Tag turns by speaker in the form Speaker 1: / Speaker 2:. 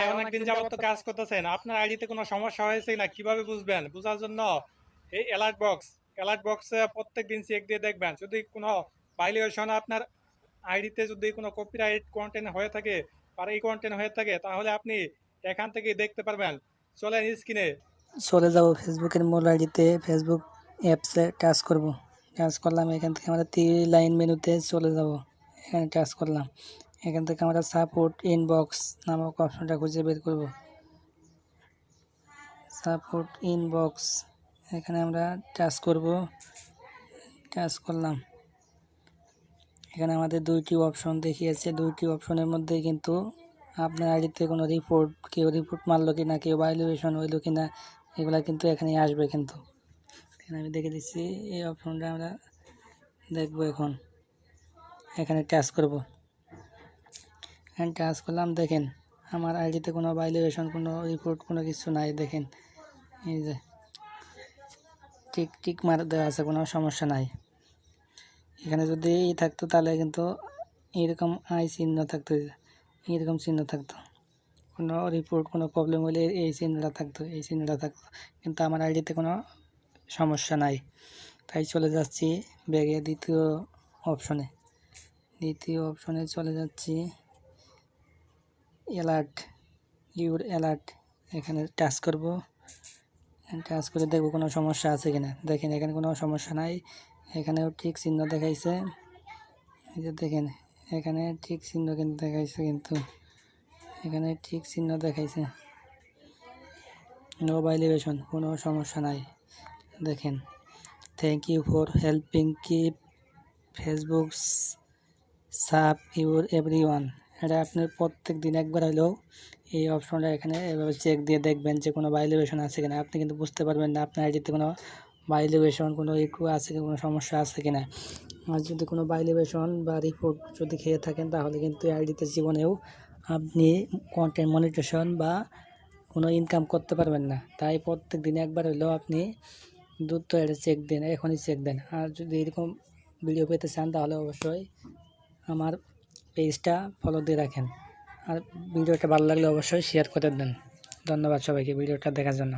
Speaker 1: ভাই অনেকদিন যাবত তো কাজ করতেছেন, আপনার আইডিতে কোনো সমস্যা হয়েছে না কিভাবে বুঝবেন? বুঝার জন্য এই অ্যালার্ট বক্সে প্রত্যেকদিন চেক দিয়ে দেখবেন। যদি কোনো ভাইলেশন আপনার আইডিতে যদি কোনো কপিরাইট কন্টেন্ট হয়ে থাকে আর এই কন্টেন্ট হয়ে থাকে তাহলে আপনি এখান থেকে দেখতে পারবেন। চলেন স্ক্রিনে।
Speaker 2: চলে যাব ফেসবুকের মূল আইডিতে, ফেসবুক অ্যাপসে টাচ করব। টাচ করলাম, এখান থেকে আমরা 3 লাইন মেনুতে চলে যাব। এখানে টাচ করলাম, এখান থেকে আমরা সাপোর্ট ইনবক্স নামক অপশনটা খুঁজে বের করব। সাপোর্ট ইনবক্স, এখানে আমরা টাচ করব। টাচ করলাম, এখানে আমাদের 2টি অপশন দেখিয়েছে। 2টি অপশনের মধ্যে কিন্তু আপনার আইডিতে কোনো রিপোর্ট, কেউ রিপোর্ট মারলো কিনা, কেউ ভায়োলেশন হইলো কিনা, এগুলা কিন্তু এখানে আসবে। কিন্তু এখানে আমি দেখে দিচ্ছি, এই অপশনটা আমরা দেখব। এখন এখানে টাচ করব। এখানে টাচ করলাম, দেখেন আমার আইডিতে কোনো ভায়োলেশন, কোনো রিপোর্ট, কোনো কিছু নাই। দেখেন এই যে টিক মার দেওয়া আছে, কোনো সমস্যা নাই। এখানে যদি থাকতো তাহলে কিন্তু এরকম চিহ্ন থাকতো, এরকম চিহ্ন থাকতো। কোনো রিপোর্ট, কোনো প্রবলেম হলে এই চিহ্নটা থাকতো, এই চিহ্নটা থাকতো। কিন্তু আমার আইডিতে কোনো সমস্যা নাই। তাই চলে যাচ্ছি ব্যাগে দ্বিতীয় অপশনে চলে যাচ্ছি। অ্যালার্ট, এখানে টাচ করব। টাচ করে দেখব কোনো সমস্যা আছে কিনা। দেখেন এখানে কোনো সমস্যা নাই, এখানেও ঠিক চিহ্ন দেখাইছে। এই যে দেখেন এখানে ঠিক চিহ্ন কিন্তু দেখাইছে, কিন্তু এখানে ঠিক চিহ্ন দেখাইছে, নো ভায়োলেশন, কোনো সমস্যা নাই। দেখেন, thank you for helping keep Facebook সাপ ইউর এভরিওয়ান। এটা আপনি প্রত্যেক দিন একবার হলেও এই অপশনটা এখানে এভাবে চেক দিয়ে দেখবেন যে কোনো ভায়োলেশন আছে কিনা। আপনি কিন্তু বুঝতে পারবেন না আপনার আইডিতে কোনো ভায়োলেশন, কোনো ইস্যু আছে, কোনো সমস্যা আছে কিনা। আর যদি কোনো ভায়োলেশন বা রিপোর্ট যদি খেয়ে থাকেন তাহলে কিন্তু আইডিতে জীবনেও আপনি কন্টেন্ট মনিটাইজেশন বা কোনো ইনকাম করতে পারবেন না। তাই প্রত্যেক দিন একবার হলেও আপনি দ্রুত এটা চেক দেন, এখনই চেক দেন। আর যদি এরকম ভিডিও পেতে চান তাহলে অবশ্যই আমার পেজটা ফলো দিয়ে রাখেন। আর ভিডিওটা ভালো লাগলে অবশ্যই শেয়ার করে দেন। ধন্যবাদ সবাইকে ভিডিওটা দেখার জন্য।